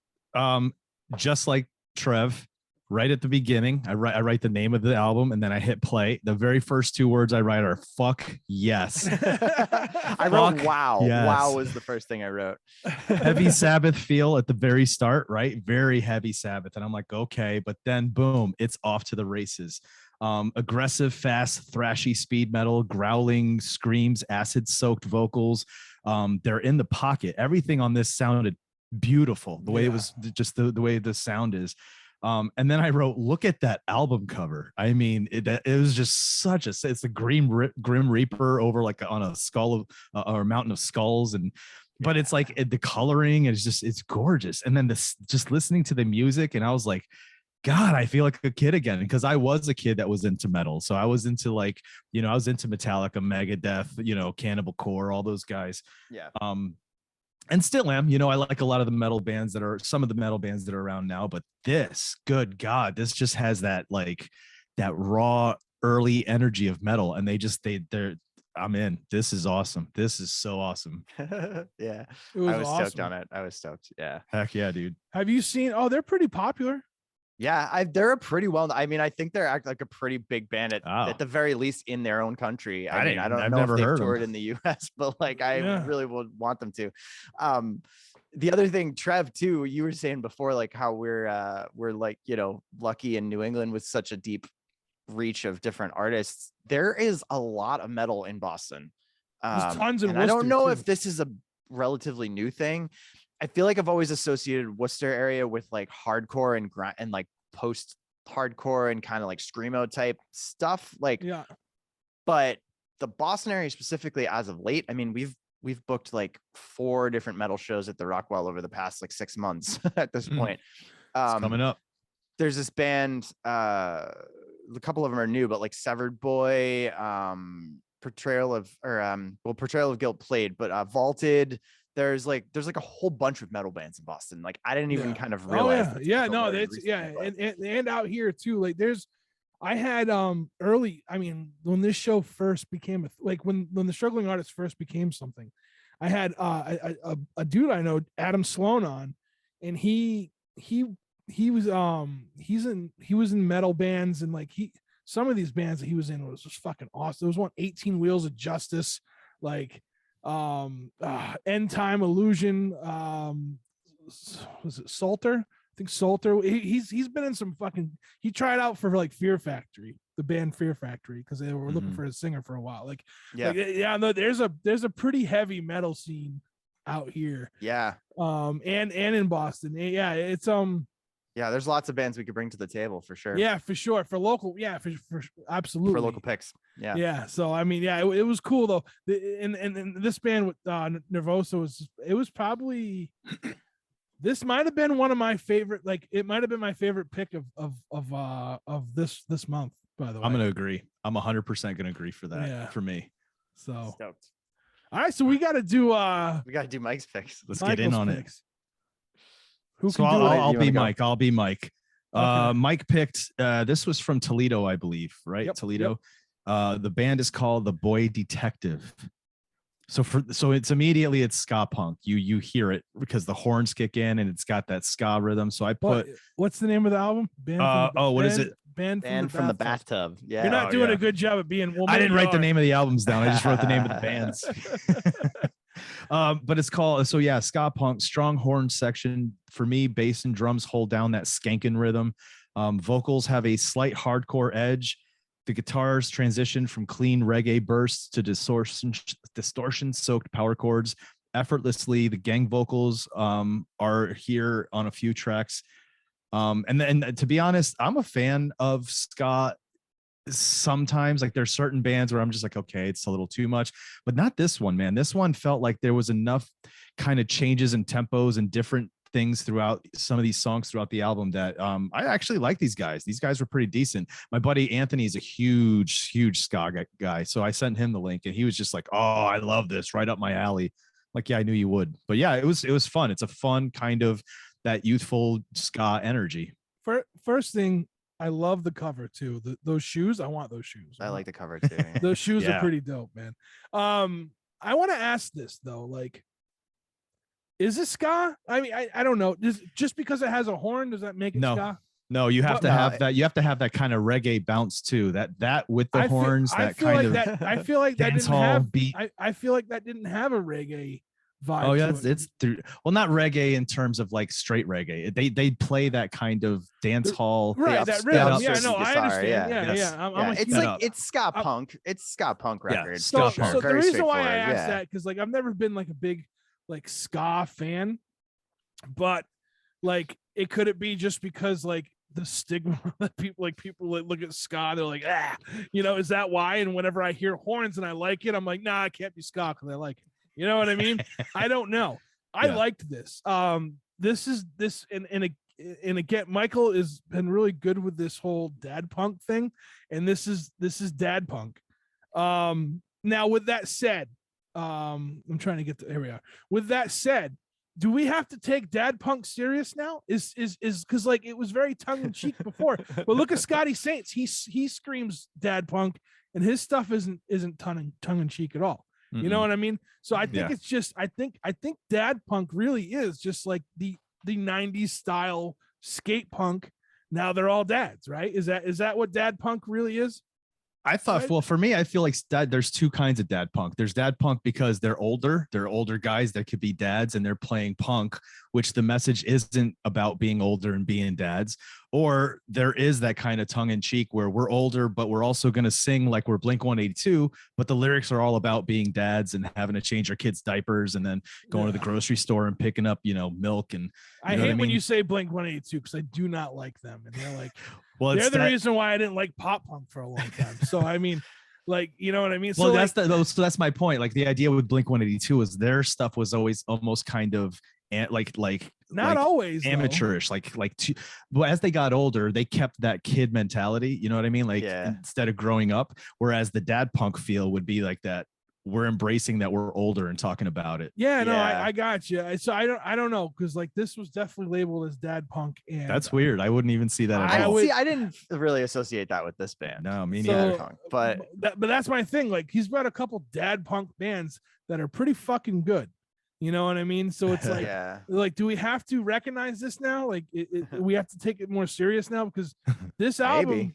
S2: Just like Trev, right at the beginning, I write the name of the album, and then I hit play. The very first 2 words I write are "fuck yes."
S3: I wrote "wow." Yes. Wow was the first thing I wrote.
S2: Heavy Sabbath feel at the very start, right? Very heavy Sabbath, and I'm like, okay, but then boom, it's off to the races. Aggressive, fast, thrashy speed metal, growling screams, acid-soaked vocals. They're in the pocket. Everything on this sounded beautiful. The way it was, just the way the sound is. And then I wrote, look at that album cover. I mean, it was just such it's the Grim Reaper over like on a skull of or a mountain of skulls. But it's like the coloring is it's gorgeous. And then just listening to the music, and I was like, God, I feel like a kid again, because I was a kid that was into metal. So I was into like, you know, I was into Metallica, Megadeth, you know, Cannibal Corpse, all those guys.
S3: Yeah.
S2: And still am, you know, I like a lot of the metal bands some of the metal bands that are around now, but this, good God, this just has that like that raw early energy of metal. And they're I'm in. This is awesome. This is so awesome.
S3: Yeah.
S1: I was
S3: awesome. Stoked on it. I was stoked. Yeah.
S2: Heck yeah, dude.
S1: Have you seen, they're pretty popular.
S3: Yeah, they're a pretty I mean, I think they're like a pretty big band at the very least in their own country. I mean, I don't know if they've toured in the US, but like I really would want them to. The other thing, Trev, too, you were saying before, like how we're like, you know, lucky in New England with such a deep reach of different artists. There is a lot of metal in Boston.
S1: There's tons in
S3: and
S1: Worcester,
S3: I don't know
S1: too.
S3: if this is a relatively new thing. I feel like I've always associated Worcester area with like hardcore and like post hardcore and kind of like screamo type stuff. Like, but the Boston area specifically, as of late, I mean, we've booked like 4 different metal shows at the Rockwell over the past like 6 months at this point.
S2: It's coming up.
S3: There's this band, a couple of them are new, but like Severed Boy, Portrayal of Guilt played, but Vaulted. There's like a whole bunch of metal bands in Boston. Like I didn't even kind of realize.
S1: And out here too. Like I had early, I mean, when this show first became when the Struggling Artists first became something, I had a dude I know, Adam Sloan, on, and he was in metal bands, and like some of these bands that he was in was just fucking awesome. There was one, 18 Wheels of Justice, like End Time Illusion, was it Salter? I think Salter. He's been in some fucking, he tried out for like Fear Factory, the band Fear Factory, because they were looking for a singer for a while. No, there's a pretty heavy metal scene out here. And in Boston. It's
S3: there's lots of bands we could bring to the table for sure.
S1: For sure. For local, for absolutely.
S3: For local picks.
S1: So I mean, it was cool though. And this band with Nervosa was probably this might have been one of my favorite, like it might have been my favorite pick of this month, by the way.
S2: I'm gonna agree. I'm 100% gonna agree for that for me.
S1: So
S3: stoked.
S1: All right, so we gotta do
S3: Mike's picks.
S2: Let's get in on
S1: picks.
S2: it.
S1: Who
S2: so
S1: can
S2: I'll be Mike. I'll be Mike.
S1: Okay.
S2: Mike picked this was from Toledo, I believe, right?
S1: Yep,
S2: Toledo. The band is called The Boy Detective. So it's immediately it's ska punk. You hear it because the horns kick in and it's got that ska rhythm. So I put
S1: what's the name of the album?
S2: What is it?
S1: Band
S3: from the Bathtub. Yeah.
S1: You're not doing a good job at being.
S2: I didn't write the name of the albums down. I just wrote the name of the bands. But it's called ska punk, strong horn section. For me, bass and drums hold down that skanking rhythm. Vocals have a slight hardcore edge. The guitars transition from clean reggae bursts to distortion-soaked power chords effortlessly. The gang vocals are here on a few tracks. And to be honest, I'm a fan of ska. Sometimes, like there's certain bands where I'm just like, okay, it's a little too much, but not this one, man. This one felt like there was enough kind of changes and tempos and different things throughout some of these songs throughout the album that I actually like these guys. These guys were pretty decent. My buddy Anthony is a huge ska guy. So I sent him the link and he was just like, oh, I love this, right up my alley. Like, yeah, I knew you would. But yeah, it was fun. It's a fun kind of that youthful ska energy.
S1: First thing, I love the cover too. Those shoes, I want those shoes.
S3: I like the cover too. Yeah.
S1: Those shoes are pretty dope, man. I want to ask this though, like, is this ska? I mean, I don't know. Just because it has a horn, does that make it ska?
S2: No, you have to have that. You have to have that kind of reggae bounce too. That with the horns. I feel like that didn't have beat.
S1: I feel like that didn't have a reggae vibe.
S2: Oh yeah, it's through. Well, not reggae in terms of like straight reggae. They play that kind of dance hall.
S1: Right, that rhythm. Yeah, no, I understand.
S3: Yeah. It's ska punk. It's ska punk record.
S1: So the reason why I asked that, because like I've never been like a big like ska fan, but like could it be just because like the stigma that people look at ska, they're like, is that why? And whenever I hear horns and I like it, I'm like, nah, I can't be ska because I like it. You know what I mean? I don't know. I liked this. This and again, Michael has been really good with this whole dad punk thing, and this is dad punk. Now with that said, I'm trying to get to, here we are. With that said, do we have to take dad punk serious now? Is because like it was very tongue in cheek before, but look at Scotty Saints. He screams dad punk, and his stuff isn't tongue in cheek at all. You know what I mean? So I think it's just I think dad punk really is just like the 90s style skate punk. Now they're all dads, right? Is that what dad punk really is?
S2: I thought, right? Well, for me, I feel like there's two kinds of dad punk. There's dad punk because they're older guys that could be dads and they're playing punk, which the message isn't about being older and being dads. Or there is that kind of tongue in cheek where we're older, but we're also going to sing like we're Blink-182, but the lyrics are all about being dads and having to change our kids' diapers and then going to the grocery store and picking up, milk. And
S1: I hate when you say Blink-182 because I do not like them. And they're like, well, they're the reason why I didn't like pop punk for a long time. So, I mean, Like, you know what I mean?
S2: Well,
S1: So
S2: that's
S1: like,
S2: so that's my point. Like the idea with Blink 182 is their stuff was always almost kind of
S1: not always though.
S2: amateurish, but as they got older, they kept that kid mentality. You know what I mean? Like
S3: Yeah.
S2: instead of growing up, whereas the dad punk feel would be like that. We're embracing that we're older and talking about it.
S1: Yeah, no,
S3: Yeah.
S1: I got you. So I don't know, because like this was definitely labeled as dad punk, and
S2: That's weird. I wouldn't even see that at all.
S3: I didn't really associate that with this band.
S2: No, me
S1: So-
S2: neither.
S3: Punk, but
S1: but that's my thing. Like he's got a couple dad punk bands that are pretty fucking good. You know what I mean? So it's like,
S3: yeah.
S1: like, do we have to recognize this now? Like, we have to take it more serious now, because this album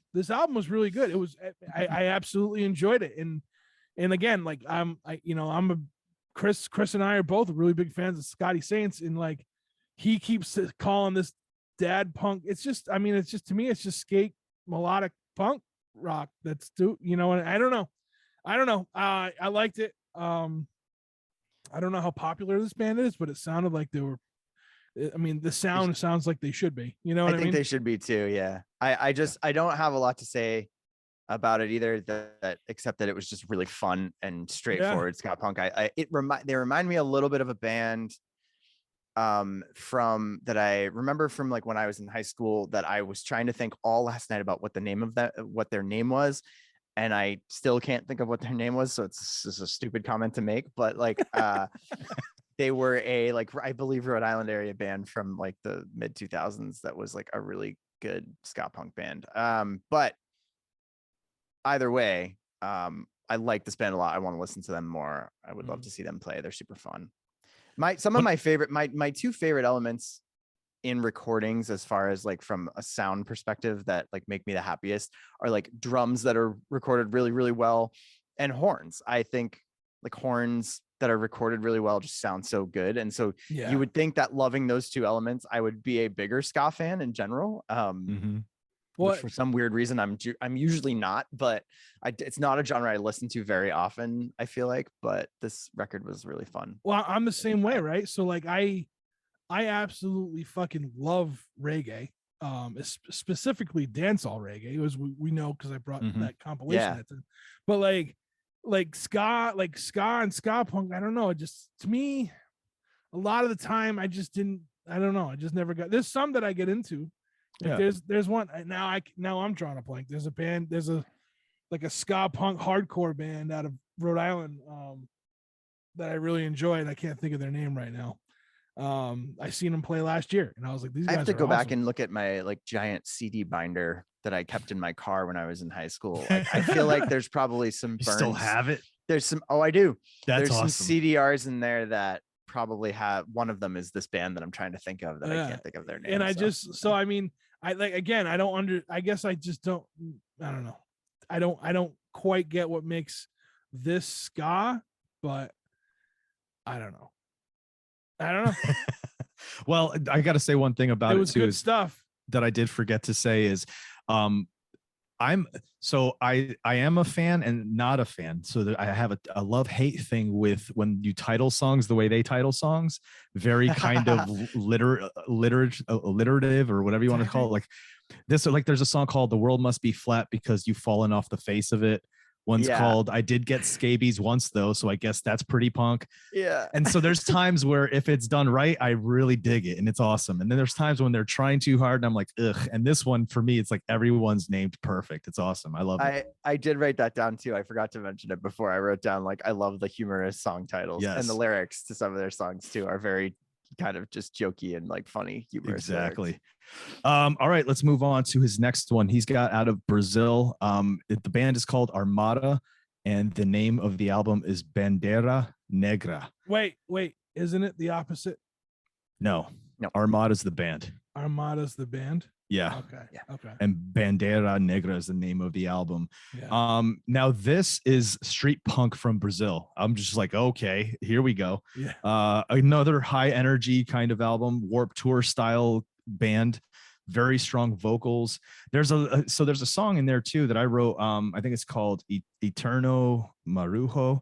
S1: was really good. It was, I absolutely enjoyed it, and again, like Chris and I are both really big fans of Scotty Saints, and like he keeps calling this dad punk. It's just, I mean, it's just, to me, it's just skate melodic punk rock. That's you know, and I don't know. I liked it. I don't know how popular this band is, but it sounded like they were. I mean, the sound sounds like they should be. You know what I mean?
S3: I think they should be too. Yeah. I don't have a lot to say about it either, that except that it was just really fun and straightforward ska punk. They remind me a little bit of a band from that I remember from like when I was in high school, that I was trying to think all last night about what their name was, and I still can't think of what their name was, so it's just a stupid comment to make, but like they were I believe Rhode Island area band from like the mid 2000s that was like a really good ska punk band. But either way, I like this band a lot. I want to listen to them more. I would love to see them play. They're super fun. My two favorite elements in recordings, as far as like from a sound perspective, that like make me the happiest, are like drums that are recorded really, really well, and horns. I think like horns that are recorded really well just sound so good. And so you would think that loving those two elements, I would be a bigger ska fan in general. Which for some weird reason I'm usually not, but it's not a genre I listen to very often, I feel like, but this record was really fun.
S1: Well, I'm the same way, right? So like I absolutely fucking love reggae, specifically dancehall reggae. It was, we know, because I brought that compilation at them. But like ska and ska punk, I don't know, it just, to me, a lot of the time I just never got. There's some that I get into. Like there's one now I'm drawing a blank. There's a ska punk hardcore band out of Rhode Island that I really enjoy, and I can't think of their name right now. I seen them play last year, and I was like, these guys, I have to go back
S3: and look at my like giant CD binder that I kept in my car when I was in high school. Like, I feel like there's probably some burns.
S2: You still have it?
S3: There's some. Oh, I do.
S2: There's
S3: awesome.
S2: Some
S3: CDRs in there that probably have. One of them is this band that I'm trying to think of that I can't think of their name.
S1: And I I mean, I like, again, I guess I just don't. I don't know. I don't quite get what makes this ska, but I don't know.
S2: Well, I got to say one thing about it
S1: was
S2: too,
S1: good stuff
S2: that I did forget to say is, I am a fan and not a fan. So that I have a love-hate thing with when you title songs the way they title songs, very kind of alliterative or whatever you want to call it. Like this, like there's a song called "The World Must Be Flat Because You've Fallen Off the Face of It." One's called "I Did Get Scabies Once Though," so I guess that's pretty punk.
S3: Yeah.
S2: And so there's times where if it's done right, I really dig it and it's awesome. And then there's times when they're trying too hard and I'm like, ugh. And this one for me, it's like everyone's named perfect. It's awesome. I love it.
S3: I did write that down too. I forgot to mention it before. I wrote down like I love the humorous song titles, and the lyrics to some of their songs too are very kind of just jokey and like funny, humorous.
S2: Exactly.
S3: Lyrics.
S2: All right, let's move on to his next one. He's got out of Brazil. The band is called Armada, and the name of the album is Bandeira Negra.
S1: Wait, isn't it the opposite?
S2: No. Armada's the band.
S1: Armada's the band.
S2: Yeah.
S1: Okay. Yeah. Okay.
S2: And Bandeira Negra is the name of the album.
S1: Yeah.
S2: Now this is street punk from Brazil. I'm just like, okay, here we go.
S1: Yeah.
S2: Another high energy kind of album, Warped Tour style band, very strong vocals. There's a song in there too that I wrote. I think it's called Eterno Marujo.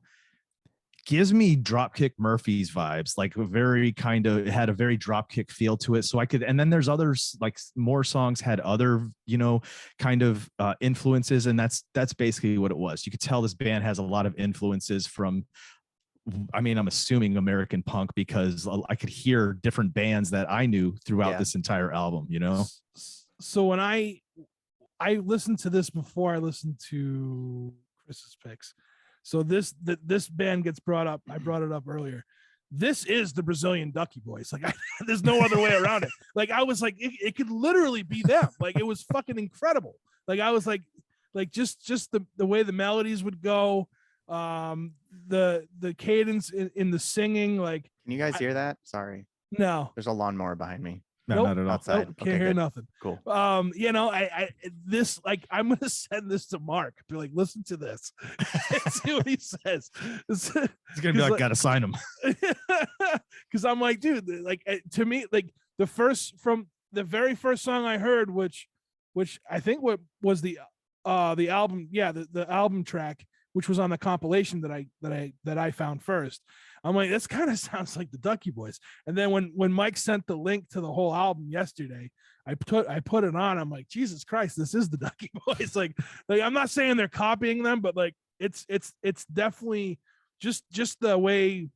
S2: gives me Dropkick Murphys vibes, like a very kind of, it had a very Dropkick feel to it. So I could, and then there's others, like more songs had other, you know, kind of influences. And that's basically what it was. You could tell this band has a lot of influences from, I mean, I'm assuming American punk, because I could hear different bands that I knew throughout this entire album, you know?
S1: So when I listened to this before I listened to Chris's picks. So this band gets brought up. I brought it up earlier. This is the Brazilian Ducky Boys. Like there's no other way around it. Like I was like, it could literally be them. Like it was fucking incredible. Like I was like just the way the melodies would go, the cadence in the singing. Like,
S3: Can you guys hear that? Sorry.
S1: No,
S3: there's a lawnmower behind me.
S2: No,
S1: nope,
S2: not at all.
S3: Outside.
S1: Nope, can't hear nothing.
S3: Cool.
S1: You know, I this, like, I'm gonna send this to Mark. Be like, listen to this. See what he says.
S2: He's gonna be like, gotta sign him.
S1: Because I'm like, dude, like to me, like from the very first song I heard, which I think what was the album, the album track, which was on the compilation that I found first. I'm like, this kind of sounds like the Ducky Boys. And then when Mike sent the link to the whole album yesterday, I put it on. I'm like, Jesus Christ, this is the Ducky Boys. Like I'm not saying they're copying them, but like it's definitely just the way,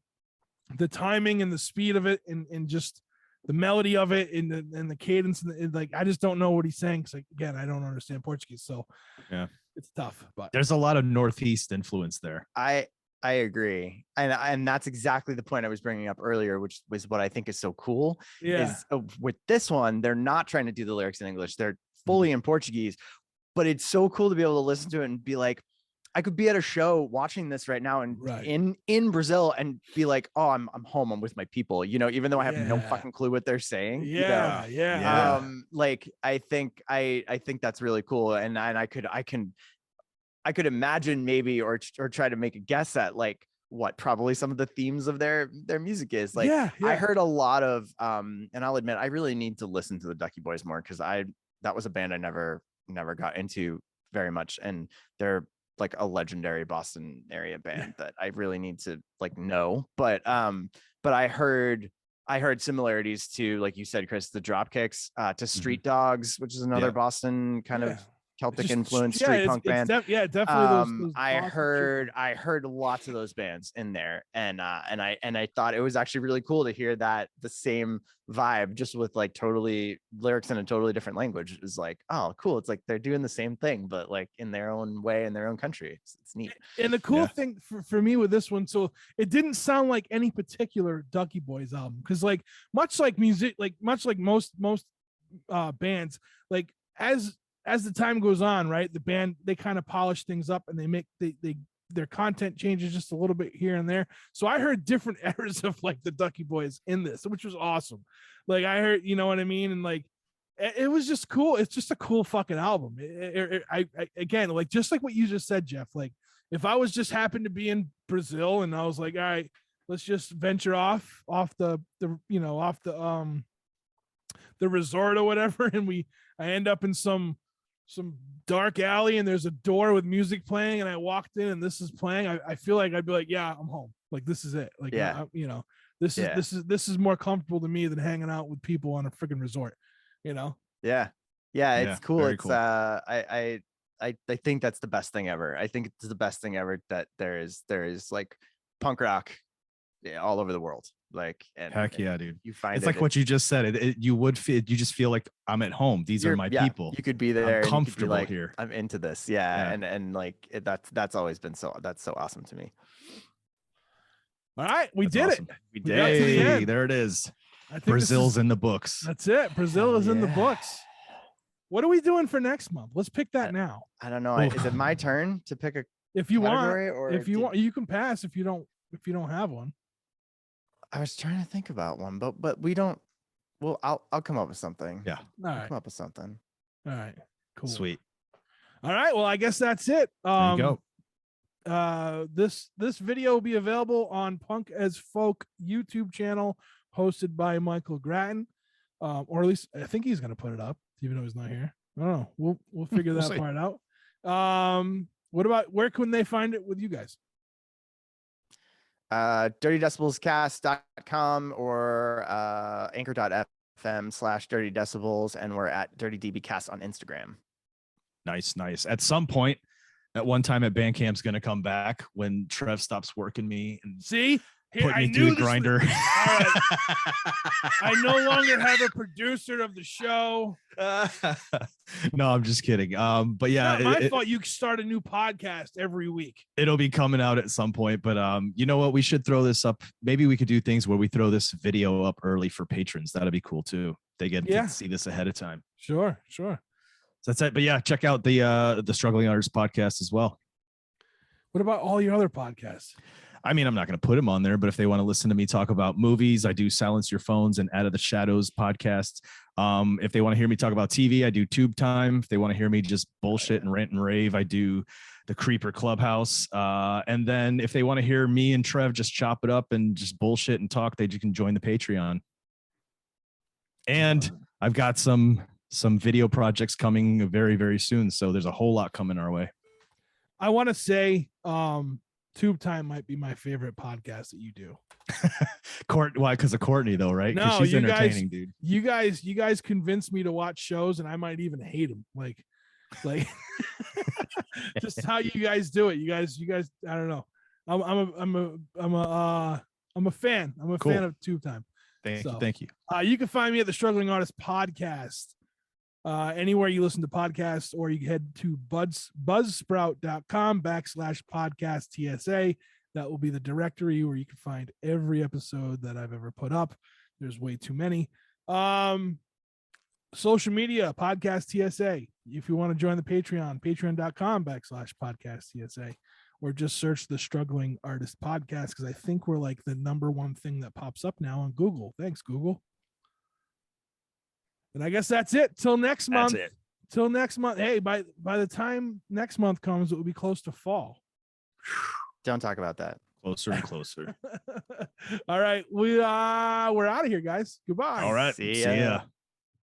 S1: the timing and the speed of it, and just the melody of it, and the cadence, and like I just don't know what he's saying. Cause like, again, I don't understand Portuguese, so
S2: yeah,
S1: it's tough. But
S2: there's a lot of Northeast influence there.
S3: I agree, and that's exactly the point I was bringing up earlier, which was what I think is so cool.
S1: Yeah.
S3: Is with this one, they're not trying to do the lyrics in English; they're fully in Portuguese. But it's so cool to be able to listen to it and be like, I could be at a show watching this right now and in Brazil and be like, oh, I'm home, I'm with my people, you know, even though I have no fucking clue what they're saying.
S1: Yeah,
S3: you know? Like I think that's really cool, and I could imagine maybe or try to make a guess at like what probably some of the themes of their music is. Like I heard a lot of and I'll admit I really need to listen to the Ducky Boys more, because that was a band I never got into very much, and they're like a legendary Boston area band that I really need to like know. But I heard similarities to, like you said, Chris, the Dropkicks, to Street Dogs, which is another Boston kind of Celtic influence street punk band.
S1: Definitely. Those
S3: I heard lots of those bands in there, and I thought it was actually really cool to hear that the same vibe, just with like totally lyrics in a totally different language, is like, oh, cool. It's like they're doing the same thing, but like in their own way, in their own country. It's neat.
S1: And the cool thing for me with this one, so it didn't sound like any particular Ducky Boys album, because like much like most bands, like as the time goes on, right, the band, they kind of polish things up, and they make their content changes just a little bit here and there. So I heard different eras of like the Ducky Boys in this, which was awesome. Like I heard, you know what I mean? And like, it was just cool. It's just a cool fucking album. I again, like, just like what you just said, Jeff, like if I was just happened to be in Brazil and I was like, all right, let's just venture off the resort or whatever, and I end up in some dark alley and there's a door with music playing, and I walked in and this is playing, I feel like I'd be like, yeah, I'm home. Like this is it. Like, you know, this is more comfortable to me than hanging out with people on a freaking resort, you know?
S3: Yeah. It's cool. It's
S2: cool.
S3: I think that's the best thing ever. I think it's the best thing ever that there is like punk rock all over the world. Like, and
S2: heck yeah, dude.
S3: You find
S2: it's like what you just said. You just feel like I'm at home. These are my people.
S3: You could be there.
S2: I'm comfortable
S3: like,
S2: here.
S3: I'm into this. And like that's always been so awesome to me.
S1: All right, we did
S2: awesome.
S1: it.
S2: We did. Hey, there it is.
S1: I think
S2: Brazil's in the books.
S1: That's it. Brazil is in the books. What are we doing for next month? Let's pick that now.
S3: I don't know. Is it my turn to pick a
S1: if you want,
S3: or
S1: if you want, you can pass if you don't have one.
S3: I was trying to think about one, but we don't. Well, I'll come up with something.
S2: Yeah.
S1: All right.
S3: Come up with something.
S1: All right. Cool.
S2: Sweet.
S1: All right. Well, I guess that's it.
S2: There you
S1: go. This video will be available on Punk as Folk YouTube channel, hosted by Michael Grattan, or at least I think he's gonna put it up, even though he's not here. I don't know. We'll figure that part out. What about, where can they find it with you guys?
S3: DirtyDecibelsCast.com or anchor.fm/Dirty Decibels, and we're at Dirty DBcast on Instagram.
S2: Nice. At some point, at one time at Bandcamp's going to come back when Trev stops working me and put me through the grinder.
S1: All right. I no longer have a producer of the show.
S2: No, I'm just kidding. But yeah,
S1: it's not my fault. You start a new podcast every week.
S2: It'll be coming out at some point. But you know what? We should throw this up. Maybe we could do things where we throw this video up early for patrons. That'd be cool too. They get to see this ahead of time.
S1: Sure.
S2: So that's it. But yeah, check out the Struggling Artist podcast as well.
S1: What about all your other podcasts?
S2: I mean, I'm not going to put them on there, but if they want to listen to me talk about movies, I do Silence Your Phones and Out of the Shadows podcasts. If they want to hear me talk about TV, I do Tube Time. If they want to hear me just bullshit and rant and rave, I do the Creeper Clubhouse. And then if they want to hear me and Trev just chop it up and just bullshit and talk, they can join the Patreon. And I've got some video projects coming very, very soon. So there's a whole lot coming our way.
S1: I want to say, Tube Time might be my favorite podcast that you do.
S2: Why? Because of Courtney, though, right?
S1: No,
S2: she's entertaining, dude.
S1: You guys convinced me to watch shows, and I might even hate them. Like, just how you guys do it. You guys. I don't know. I'm a fan. I'm a fan of Tube Time.
S2: Thank you.
S1: You can find me at the Struggling Artist Podcast. Anywhere you listen to podcasts, or you can head to buzzsprout.com/podcast TSA. That will be the directory where you can find every episode that I've ever put up. There's way too many. Social media, podcast TSA. If you want to join the Patreon, patreon.com/podcast TSA, or just search the Struggling Artist Podcast, because I think we're like the #1 thing that pops up now on Google. Thanks, Google. And I guess that's it. Till next month. Hey, by the time next month comes, it will be close to fall.
S3: Don't talk about that.
S2: Closer and closer.
S1: All right. We're out of here, guys. Goodbye.
S2: All right. See ya.